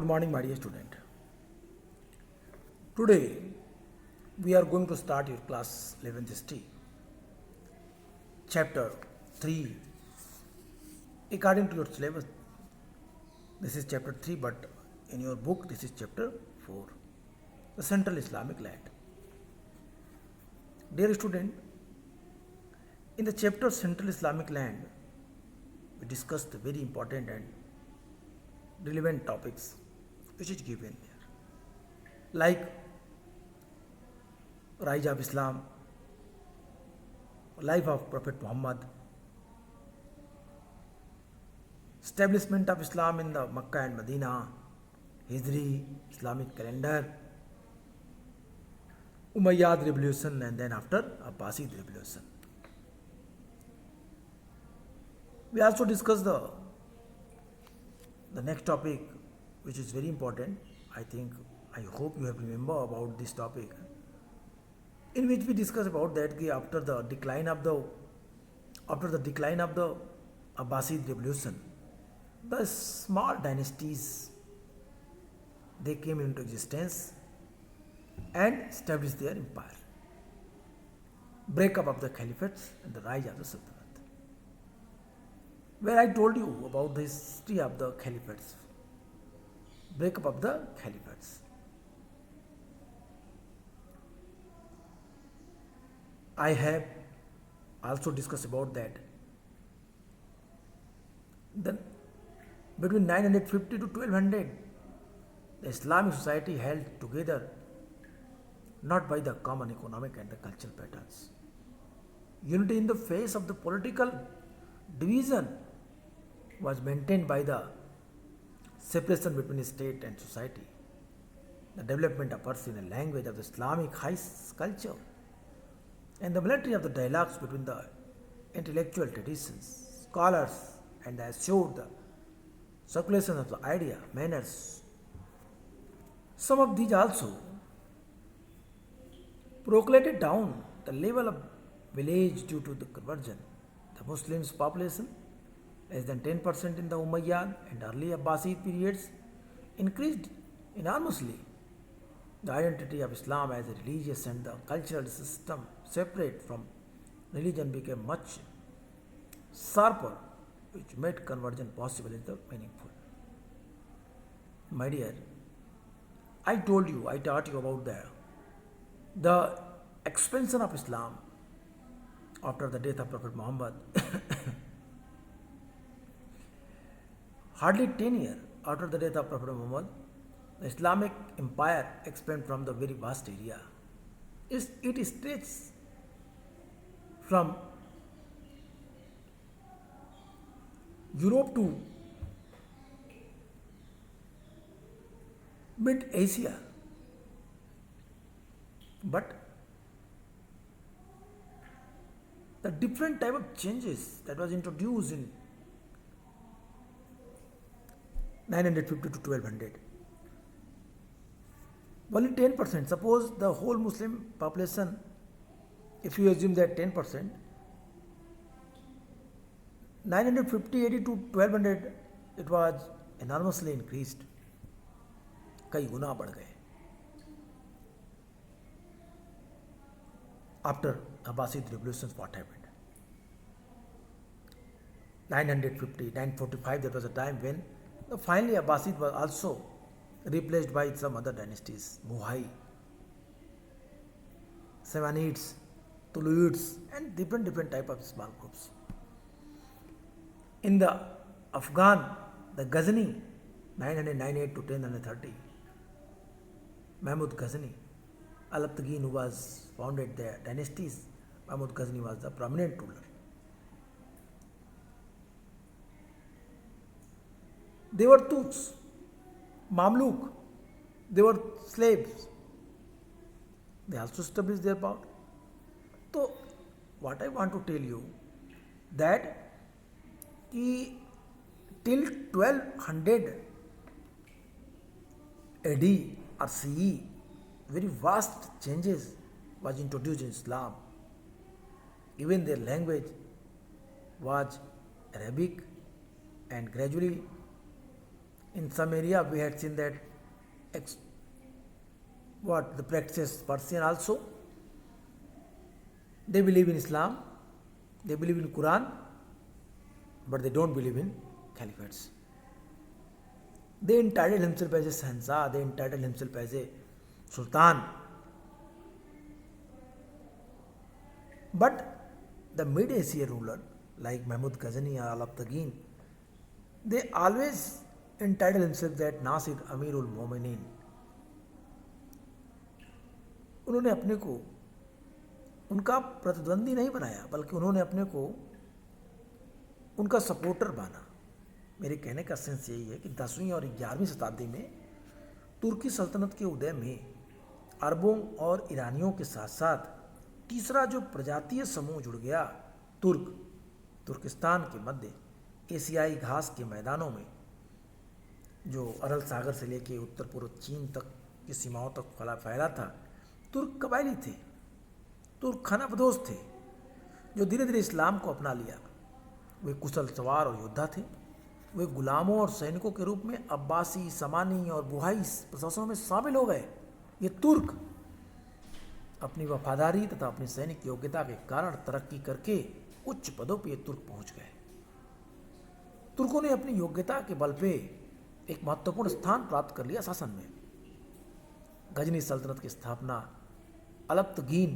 morning, my dear student. Today, we are going to start your class 11th history, chapter 3. According to your syllabus, this is chapter 3, but in your book, this is chapter 4, the Central Islamic Land. Dear student, in the chapter Central Islamic Land, we discussed the very important and relevant topics which is given there, like rise of Islam, life of Prophet Muhammad, establishment of Islam in the Makkah and Medina, Hijri, Islamic calendar, Umayyad revolution, and then after Abbasid revolution. We also discussed the next topic, which is very important. I hope you have remember about this topic, in which we discussed about that after the decline of the Abbasid revolution, the small dynasties, they came into existence and established their empire. Breakup of the caliphates and the rise of the sultanate, where I told you about the history of the caliphates, breakup of the caliphates. I have also discussed about that. Then between 950 to 1200, the Islamic society held together not by the common economic and the cultural patterns. Unity in the face of the political division was maintained by the separation between state and society, the development of Persian language of the Islamic high culture, and the military of the dialogues between the intellectual traditions, scholars, and assured the circulation of the idea, manners. Some of these also proclaimed down the level of village due to the conversion. The Muslims population, less than 10% in the Umayyad and early Abbasid periods, increased enormously. The identity of Islam as a religious and the cultural system separate from religion became much sharper, which made conversion possible is the meaningful. My dear, I taught you about the expansion of Islam after the death of Prophet Muhammad. Hardly 10 years after the death of Prophet Muhammad, the Islamic empire expanded from the very vast area. It stretches from Europe to mid-Asia. But the different type of changes that was introduced in 950 to 1200. Only 10%. Suppose the whole Muslim population, if you assume that 10%, 950 AD to 1200, it was enormously increased. कई गुना बढ़ गए. After Abbasid revolutions, what happened? 950, 945, that was a time when finally Abbasid was also replaced by some other dynasties, Mughal, Samanids, Tuluids, and different type of small groups. In the Afghan, the Ghazni, 998 to 1030, Mahmud Ghazni, Alaptagin, who was founded their dynasties, Mahmud Ghazni was the prominent ruler. They were Turks, Mamluk, they were slaves. They also established their power. So, what I want to tell you, that till 1200 AD or CE, very vast changes was introduced in Islam. Even their language was Arabic, and gradually In some area we had seen that the practices Persian also. They believe in Islam, they believe in Quran, but they don't believe in caliphates. They entitled himself as a Sahnsah, they entitled himself as a Sultan. But the mid-Asia ruler like Mahmud Ghazni or Alaptagin, they always entitled himself that Nasir Amirul Momineen. उन्होंने अपने को उनका प्रतिद्वंदी नहीं बनाया, बल्कि उन्होंने अपने को उनका सपोर्टर माना। मेरे कहने का सेंस यही है कि 10वीं और 11वीं शताब्दी में तुर्की सल्तनत के उदय में अरबों और ईरानियों के साथ साथ तीसरा जो प्रजातीय समूह जुड़ गया, तुर्किस्तान के मध्य एशियाई घास के मैदानों में, जो अरल सागर से लेकर उत्तर पूर्व चीन तक की सीमाओं तक फैला था, तुर्क कबायली थे, तुर्क खानाबदोश थे, जो धीरे धीरे इस्लाम को अपना लिया। वे कुशल सवार और योद्धा थे। वे गुलामों और सैनिकों के रूप में अब्बासी, समानी और बुहाई प्रशासनों में शामिल हो गए। ये तुर्क अपनी वफादारी तथा अपनी सैनिक योग्यता के कारण तरक्की करके उच्च पदों पर ये तुर्क पहुंच गए। तुर्कों ने अपनी योग्यता के बल पे एक महत्वपूर्ण स्थान प्राप्त कर लिया शासन में। गजनी सल्तनत की स्थापना अलप्तगीन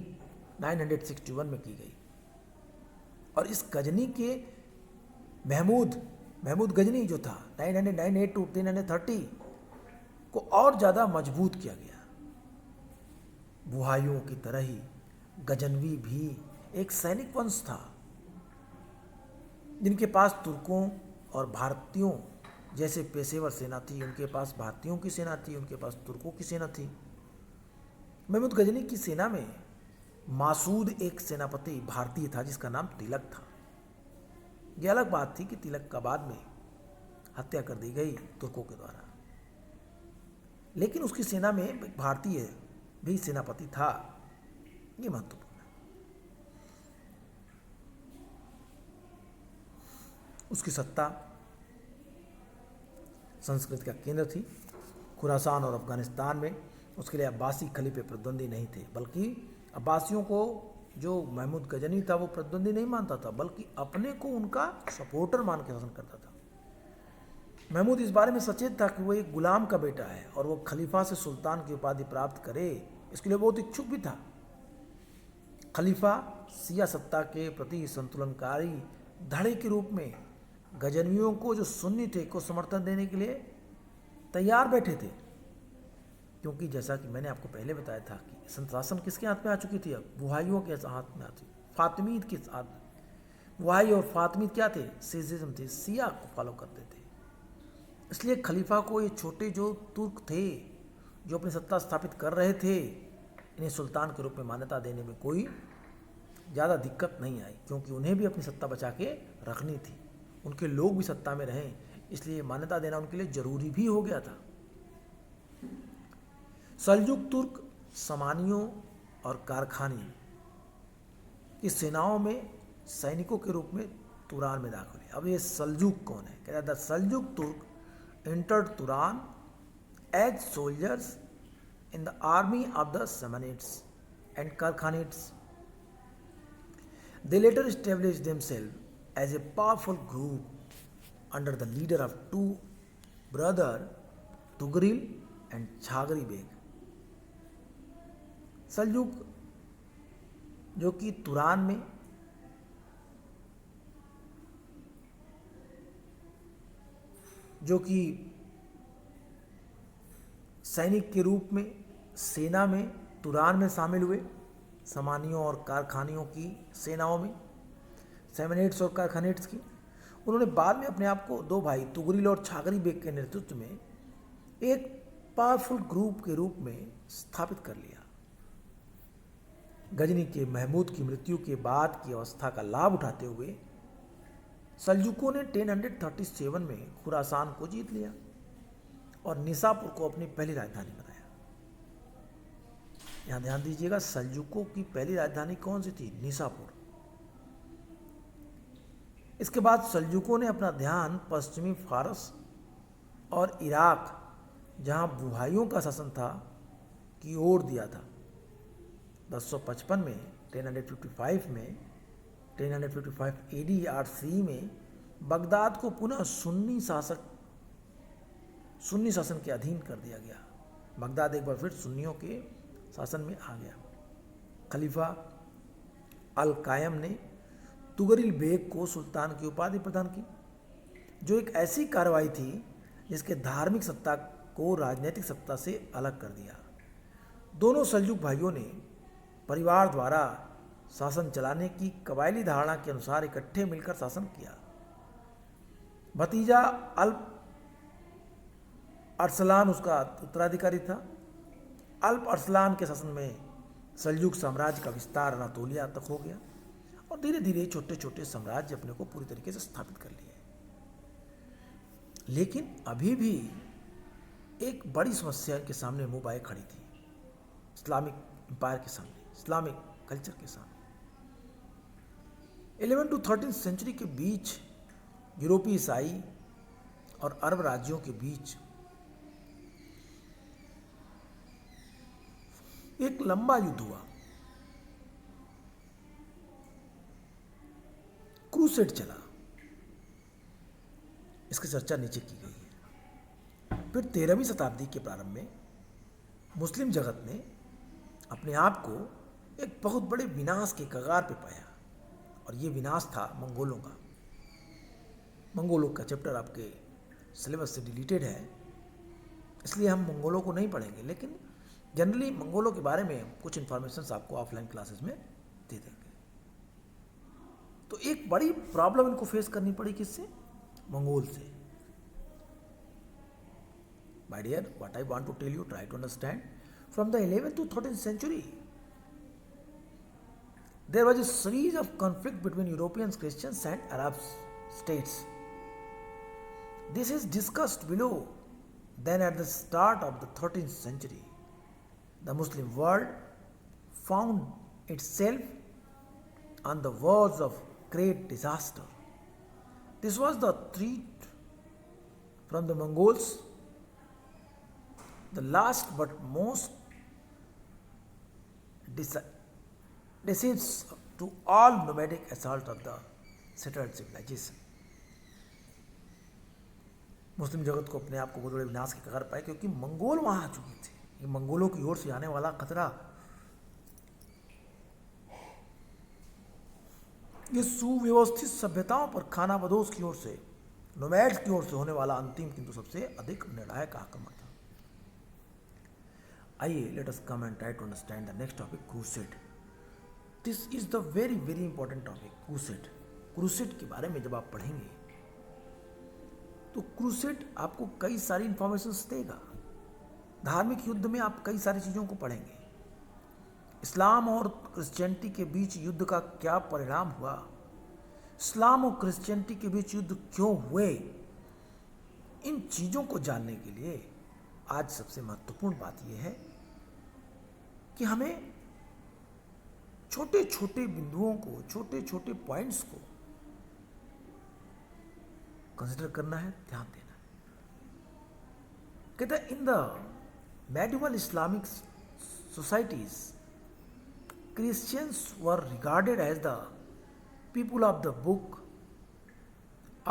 961 में की गई और इस गजनी के महमूद गजनी जो था 998 to 1330 को और ज़्यादा मजबूत किया गया। बुहाइयों की तरह ही गजनवी भी एक सैनिक वंश था, जिनके पास तुर्कों और भारतीयों जैसे पेशेवर सेना थी। उनके पास भारतीयों की सेना थी, उनके पास तुर्कों की सेना थी। महमूद गजनी की सेना में मासूद एक सेनापति भारतीय था जिसका नाम तिलक था। यह अलग बात थी कि तिलक का बाद में हत्या कर दी गई तुर्कों के द्वारा, लेकिन उसकी सेना में एक भारतीय भी सेनापति था। ये महत्वपूर्ण है। उसकी सत्ता संस्कृति का केंद्र थी। खुरासान और अफगानिस्तान में उसके लिए अब्बासी खलीफे प्रतिद्वंदी नहीं थे, बल्कि अब्बासियों को जो महमूद गजनी था वो प्रतिद्वंदी नहीं मानता था, बल्कि अपने को उनका सपोर्टर मान के शासन करता था। महमूद इस बारे में सचेत था कि वो एक गुलाम का बेटा है और वो खलीफा से सुल्तान की उपाधि प्राप्त करे, इसके लिए बहुत इच्छुक भी था। खलीफा सिया सत्ता के प्रति संतुलनकारी धड़े के रूप में गजनवियों को, जो सुन्नी थे, को समर्थन देने के लिए तैयार बैठे थे, क्योंकि जैसा कि मैंने आपको पहले बताया था कि शासन किसके हाथ में आ चुकी थी, अब बुहाइयों के हाथ में आती, फातिमीद के साथ। बुहाई और फातिमीद क्या थे? सिजिज्म थे, सिया को फॉलो करते थे। इसलिए खलीफा को ये छोटे जो तुर्क थे जो अपनी सत्ता स्थापित कर रहे थे, इन्हें सुल्तान के रूप में मान्यता देने में कोई ज़्यादा दिक्कत नहीं आई, क्योंकि उन्हें भी अपनी सत्ता बचा के रखनी थी। उनके लोग भी सत्ता में रहें, इसलिए मान्यता देना उनके लिए जरूरी भी हो गया था। सल्जुक तुर्क समानियों और कारखानी की सेनाओं में सैनिकों के रूप में तुरान में दाखिल हुए। अब ये सल्जुक कौन है? कहता था सल्जुक तुर्क entered Turan as soldiers in the army of the Samanids and Karkhanids. They later established themselves as a powerful group under the leader of two brothers, Tugril and Chagri Beg. Seljuk जो कि तुरान में जो कि सैनिक के रूप में सेना में तुरान में शामिल हुए, समानियों और कारखानियों की सेनाओं में, सेमनेट्स और कारखानेट्स की। उन्होंने बाद में अपने आप को दो भाई तुगरिल और छागरी बेग के नेतृत्व में एक पावरफुल ग्रुप के रूप में स्थापित कर लिया। गजनी के महमूद की मृत्यु के बाद की अवस्था का लाभ उठाते हुए सल्जुकों ने 1037 में खुरासान को जीत लिया और निसापुर को अपनी पहली राजधानी बनाया। यहां ध्यान दीजिएगा, सल्जुकों की पहली राजधानी कौन सी थी? निसापुर। इसके बाद सल्जुकों ने अपना ध्यान पश्चिमी फारस और इराक, जहां बुहाइयों का शासन था, की ओर दिया था। 1055 में 1055 में 1055 एडी आर सी में बगदाद को पुनः सुन्नी शासन के अधीन कर दिया गया। बगदाद एक बार फिर सुन्नियों के शासन में आ गया। खलीफा अल कायम ने तुगरिल बेग को सुल्तान की उपाधि प्रदान की, जो एक ऐसी कार्रवाई थी जिसके धार्मिक सत्ता को राजनीतिक सत्ता से अलग कर दिया। दोनों सल्जुक भाइयों ने परिवार द्वारा शासन चलाने की कबायली धारणा के अनुसार इकट्ठे मिलकर शासन किया। भतीजा अल्प अरसलान उसका उत्तराधिकारी था। अल्प अरसलान के शासन में सल्जुक साम्राज्य का विस्तार अनातोलिया तक हो गया और धीरे धीरे छोटे छोटे साम्राज्य अपने को पूरी तरीके से स्थापित कर लिए। लेकिन अभी भी एक बड़ी समस्या के सामने मुंह खड़ी थी, इस्लामिक एम्पायर के सामने, इस्लामिक कल्चर के सामने। 11 to 13 सेंचुरी के बीच यूरोपीय ईसाई और अरब राज्यों के बीच एक लंबा युद्ध हुआ, क्रूसेड चला। इसकी चर्चा नीचे की गई है। फिर 13वीं शताब्दी के प्रारंभ में मुस्लिम जगत ने अपने आप को एक बहुत बड़े विनाश के कगार पे पाया, और ये विनाश था मंगोलों का। मंगोलों का चैप्टर आपके सिलेबस से डिलीटेड है, इसलिए हम मंगोलों को नहीं पढ़ेंगे, लेकिन जनरली मंगोलों के बारे में कुछ इंफॉर्मेशन आपको ऑफलाइन क्लासेस में दे देंगे। तो एक बड़ी प्रॉब्लम इनको फेस करनी पड़ी, किससे? मंगोल से। My dear, what I want to tell you, try to understand. From the 11th to 13th century, there was a series of conflict between European Christians and Arab states. This is discussed below. Then at the start of the 13th century, the Muslim world found itself on the verge of great disaster. This was the threat from the Mongols, the last but most decisive to all nomadic assault of the settled civilization. मुस्लिम जगत को अपने आप को बहुत बड़े विनाश के कगार पाए, क्योंकि मंगोल वहां आ चुके थे। ये मंगोलों की ओर से आने वाला खतरा, ये सुव्यवस्थित सभ्यताओं पर खानाबदोश की ओर से, नोमैड्स की ओर से होने वाला अंतिम किंतु सबसे अधिक निर्णायक आक्रमण था। आइए, let us come and try to understand the next topic, crusade. This is the very very important topic, crusade. Crusade के बारे में जब आप पढ़ेंगे तो क्रूसेड आपको कई सारी इंफॉर्मेशन देगा। धार्मिक युद्ध में आप कई सारी चीजों को पढ़ेंगे। इस्लाम और क्रिश्चियनिटी के बीच युद्ध का क्या परिणाम हुआ, इस्लाम और क्रिश्चियनिटी के बीच युद्ध क्यों हुए, इन चीजों को जानने के लिए आज सबसे महत्वपूर्ण बात यह है कि हमें छोटे छोटे बिंदुओं को, छोटे छोटे पॉइंट्स को कंसिडर करना है, ध्यान देना है। कहता है, in the medieval Islamic societies, Christians were regarded as the people of the book,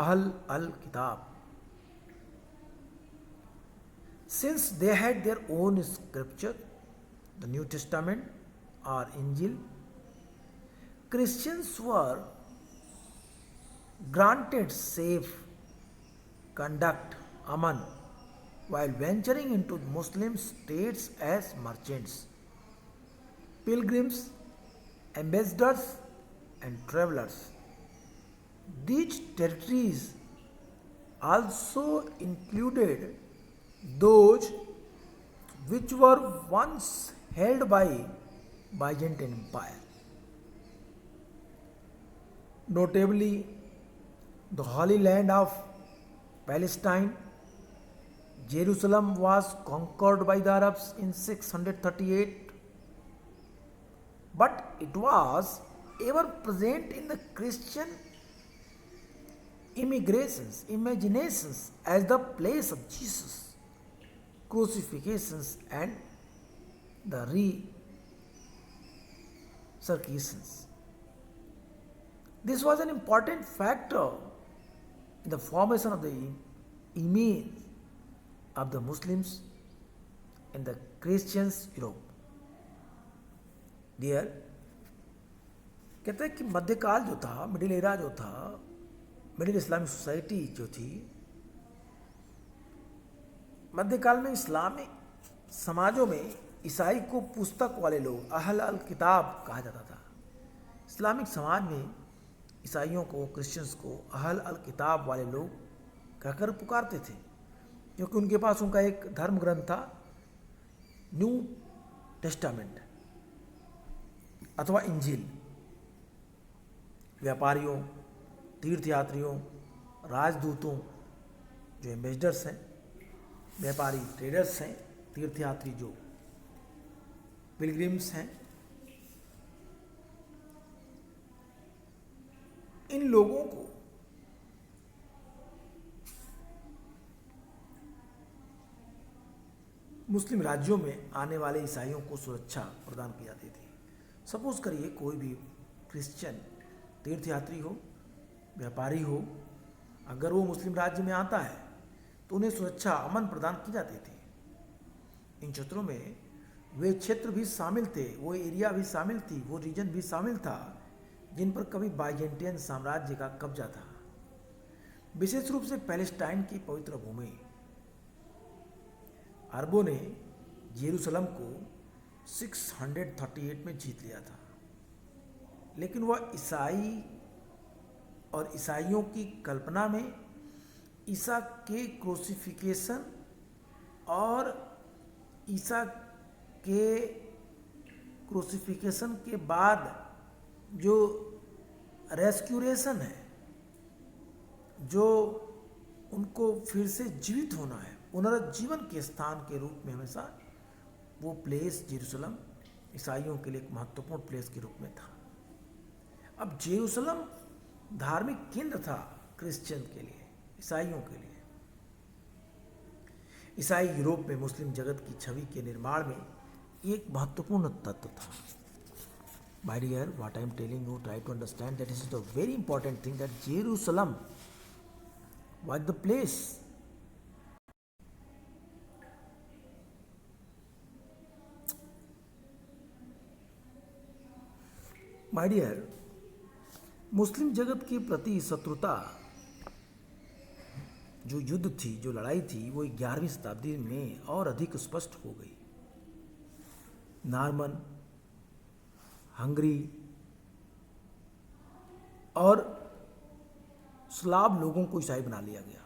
Ahl al-Kitab, since they had their own scripture, the New Testament or Injil. Christians were granted safe conduct, aman, while venturing into Muslim states as merchants, pilgrims, ambassadors, and travelers. These territories also included those which were once held by Byzantine Empire, notably the Holy Land of Palestine. Jerusalem was conquered by the Arabs in 638, but it was ever present in the Christian immigrations, imaginations as the place of Jesus, crucifixions, and the resurrections. This was an important factor in the formation of the image of the Muslims in the Christians Europe. There, कहते हैं कि मध्यकाल जो था, middle era जो था, middle Islamic society जो थी, मध्यकाल में इस्लामी समाजों में ईसाई को पुस्तक वाले लोग अहल अल किताब कहा जाता था। इस्लामिक समाज में ईसाइयों को, क्रिश्चियंस को अहल अल किताब वाले लोग कहकर पुकारते थे, क्योंकि उनके पास उनका एक धर्म ग्रंथ था, न्यू टेस्टामेंट अथवा इंजील। व्यापारियों, तीर्थयात्रियों, राजदूतों जो एम्बेसडर्स हैं, व्यापारी ट्रेडर्स हैं, तीर्थयात्री जो पिलग्रिम्स हैं, इन लोगों को मुस्लिम राज्यों में आने वाले ईसाइयों को सुरक्षा प्रदान की जाती थी। सपोज करिए कोई भी क्रिश्चियन तीर्थयात्री हो, व्यापारी हो, अगर वो मुस्लिम राज्य में आता है तो उन्हें सुरक्षा, अमन प्रदान की जाती थी। इन क्षेत्रों में वे क्षेत्र भी शामिल थे, वो एरिया भी शामिल थी, वो रीजन भी शामिल था जिन पर कभी बाइजेंटियन साम्राज्य का कब्जा था। विशेष रूप से पैलेस्टाइन की पवित्र भूमि। अरबों ने जेरूसलम को 638 में जीत लिया था, लेकिन वह ईसाई और ईसाइयों की कल्पना में ईसा के क्रूसिफिकेशन और ईसा के क्रूसिफिकेशन के बाद जो रेस्क्यूरेशन है, जो उनको फिर से जीवित होना है, पुनरुज्जीवन के स्थान के रूप में हमेशा वो प्लेस जेरूसलम ईसाइयों के लिए एक महत्वपूर्ण प्लेस के रूप में था। अब जेरूसलम धार्मिक केंद्र था क्रिश्चियन के लिए, ईसाइयों के लिए। ईसाई यूरोप में मुस्लिम जगत की छवि के निर्माण में एक महत्वपूर्ण तत्व था। My dear, what I am telling you, try to understand that this is the very important thing, that Jerusalem was the place My dear, मुस्लिम जगत के प्रति शत्रुता, जो युद्ध थी, जो लड़ाई थी, वो 11वीं शताब्दी में और अधिक स्पष्ट हो गई। नॉर्मन, हंगरी और स्लाव लोगों को ईसाई बना लिया गया।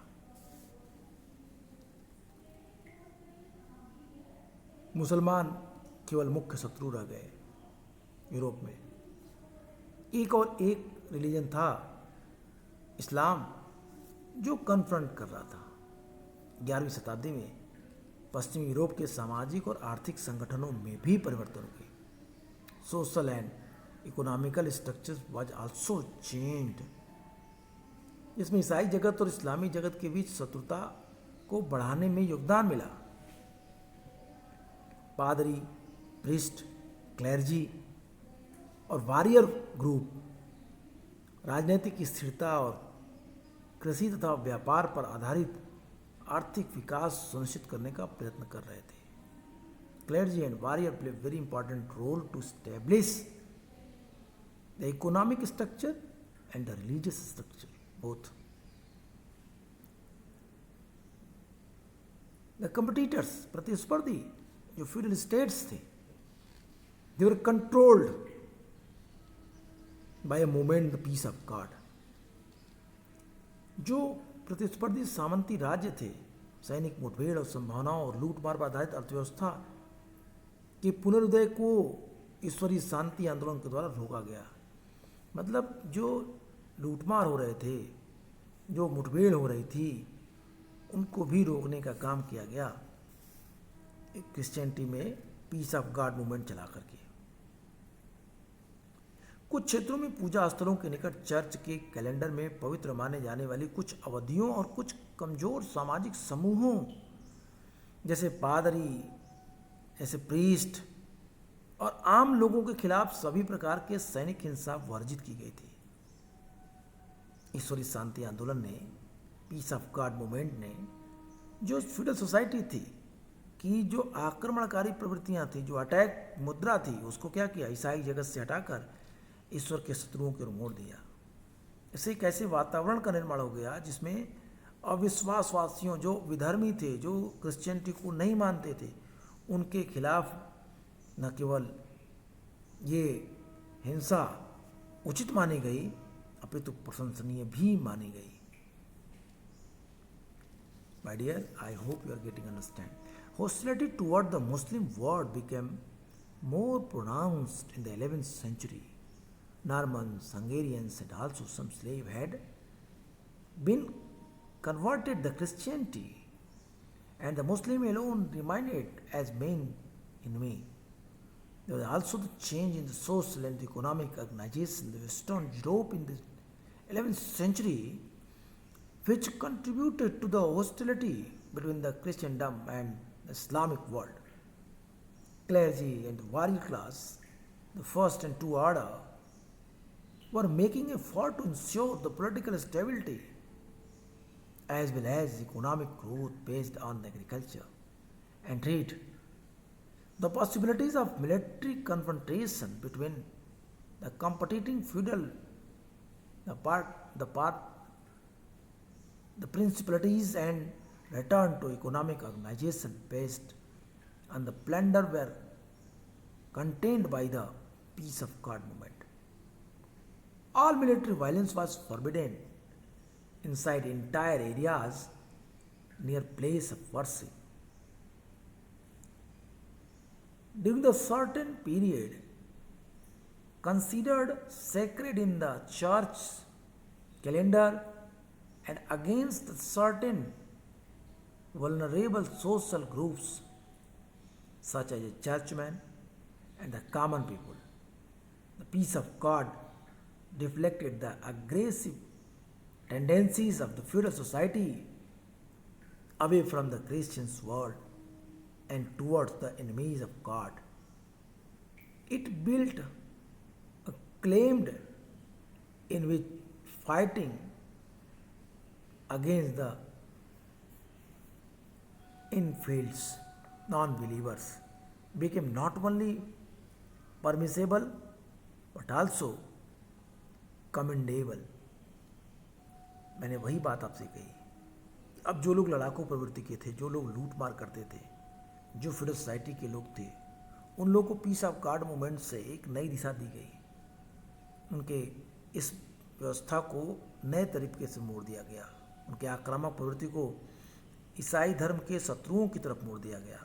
मुसलमान केवल मुख्य शत्रु रह गए यूरोप में। एक और एक रिलीजन था इस्लाम, जो कन्फ्रंट कर रहा था। 11वीं शताब्दी में पश्चिमी यूरोप के सामाजिक और आर्थिक संगठनों में भी परिवर्तन हुए। Social and economical structure was also changed, इसमें ईसाई जगत और इस्लामी जगत के बीच शत्रुता को बढ़ाने में योगदान मिला। पादरी, प्रिस्ट, क्लर्जी और वॉरियर ग्रुप राजनीतिक स्थिरता और कृषि तथा व्यापार पर आधारित आर्थिक विकास सुनिश्चित करने का प्रयत्न कर रहे थे। Clergy and warrior play a very important role to establish the economic structure and the religious structure, both. The competitors, प्रतिस्पर्धी जो feudal states थे, they were controlled by a movement, the peace of God. जो प्रतिस्पर्धी सामंती राज्य थे, सैनिक मुठभेड़ और संभावनाओं और लूटमार पर आधारित अर्थव्यवस्था के पुनरुदय को ईश्वरीय शांति आंदोलन के द्वारा रोका गया। मतलब जो लूटमार हो रहे थे, जो मुठभेड़ हो रही थी, उनको भी रोकने का काम किया गया क्रिश्चियनिटी में पीस ऑफ गॉड मूवमेंट चला करके। कुछ क्षेत्रों में पूजा स्थलों के निकट चर्च के कैलेंडर में पवित्र माने जाने वाली कुछ अवधियों और कुछ कमजोर सामाजिक समूहों जैसे पादरी, जैसे प्रीस्ट और आम लोगों के खिलाफ सभी प्रकार के सैनिक हिंसा वर्जित की गई थी। ईश्वरीय शांति आंदोलन ने, पीस ऑफ गॉड मूवमेंट ने, जो फ्यूडल सोसाइटी थी कि जो आक्रमणकारी प्रवृत्तियां थी, जो अटैक मुद्रा थी, उसको क्या किया, ईसाई जगत से हटाकर ईश्वर के शत्रुओं की ओर मोड़ दिया। इससे एक ऐसे वातावरण का निर्माण हो गया जिसमें अविश्वासवासियों, जो विधर्मी थे, जो क्रिश्चियनिटी को नहीं मानते थे, उनके खिलाफ न केवल ये हिंसा उचित मानी गई अपितु प्रशंसनीय भी मानी गई। My dear, I hope you are getting understand. Hostility toward the Muslim world became more pronounced in the 11th century. Normans, Hungarians, and also some slave had been converted to Christianity, and the Muslim alone remained as main enemy. There was also the change in the social and economic organization of Western Europe in the 11th century, which contributed to the hostility between the Christendom and the Islamic world. Clergy and the warrior class, the first and two order, were making effort to ensure the political stability as well as economic growth based on agriculture and trade. The possibilities of military confrontation between the competing feudal, the principalities and return to economic organization based on the plunder were contained by the peace of God movement. All military violence was forbidden inside entire areas near place of worship. During the certain period considered sacred in the church calendar and against certain vulnerable social groups such as churchmen and the common people. The peace of God reflected the aggressive tendencies of the feudal society away from the Christian's world and towards the enemies of God. It built a claimed in which fighting against the infidels, non-believers, became not only permissible but also commendable. मैंने वही बात आपसे कही। अब जो लोग लड़ाकू प्रवृत्ति के थे, जो लोग लूट मार करते थे, जो फ्यूडल सोसाइटी के लोग थे, उन लोगों को पीस ऑफ गॉड मूवमेंट से एक नई दिशा दी गई। उनके इस व्यवस्था को नए तरीके से मोड़ दिया गया। उनके आक्रामक प्रवृत्ति को ईसाई धर्म के शत्रुओं की तरफ मोड़ दिया गया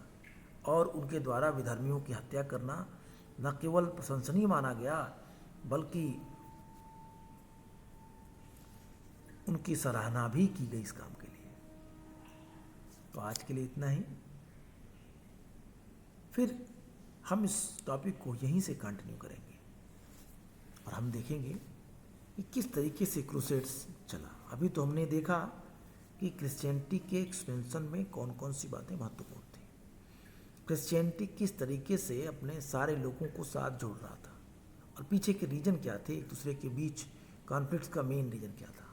और उनके द्वारा विधर्मियों की हत्या करना न केवल प्रशंसनीय माना गया बल्कि उनकी सराहना भी की गई इस काम के लिए। तो आज के लिए इतना ही। फिर हम इस टॉपिक को यहीं से कंटिन्यू करेंगे और हम देखेंगे कि किस तरीके से क्रूसेड्स चला। अभी तो हमने देखा कि क्रिश्चियनिटी के एक्सपेंशन में कौन कौन सी बातें महत्वपूर्ण थी। क्रिश्चियनिटी किस तरीके से अपने सारे लोगों को साथ जोड़ रहा था और पीछे के रीजन क्या थे, एक दूसरे के बीच कॉन्फ्लिक्ट्स का मेन रीजन क्या था।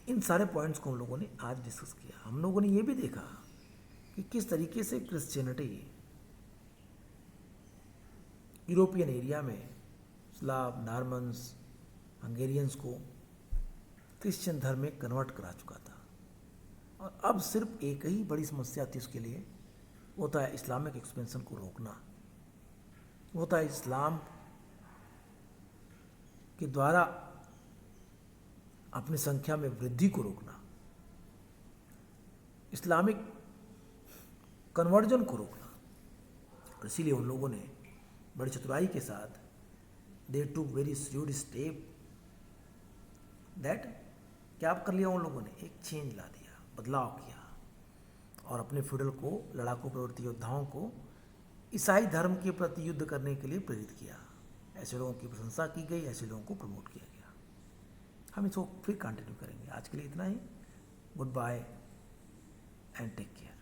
इन सारे पॉइंट्स को हम लोगों ने आज डिस्कस किया। हम लोगों ने ये भी देखा कि किस तरीके से क्रिश्चियनिटी यूरोपियन एरिया में स्लाव, नॉर्मन्स, हंगेरियंस को क्रिश्चियन धर्म में कन्वर्ट करा चुका था और अब सिर्फ एक ही बड़ी समस्या थी उसके लिए, वो था इस्लामिक एक्सपेंशन को रोकना। वो था इस्लाम के द्वारा अपनी संख्या में वृद्धि को रोकना, इस्लामिक कन्वर्जन को रोकना। और इसीलिए उन लोगों ने बड़ी चतुराई के साथ दे टूक वेरी श्रूड स्टेप दैट क्या कर लिया उन लोगों ने, एक चेंज ला दिया, बदलाव किया और अपने फ्यूडल को, लड़ाकू प्रवृत्ति योद्धाओं को ईसाई धर्म के प्रति युद्ध करने के लिए प्रेरित किया ऐसे लोगों की प्रशंसा की गई, ऐसे लोगों को प्रमोट किया गया। हम इसको फिर कंटिन्यू करेंगे। आज के लिए इतना ही। Good bye and take care.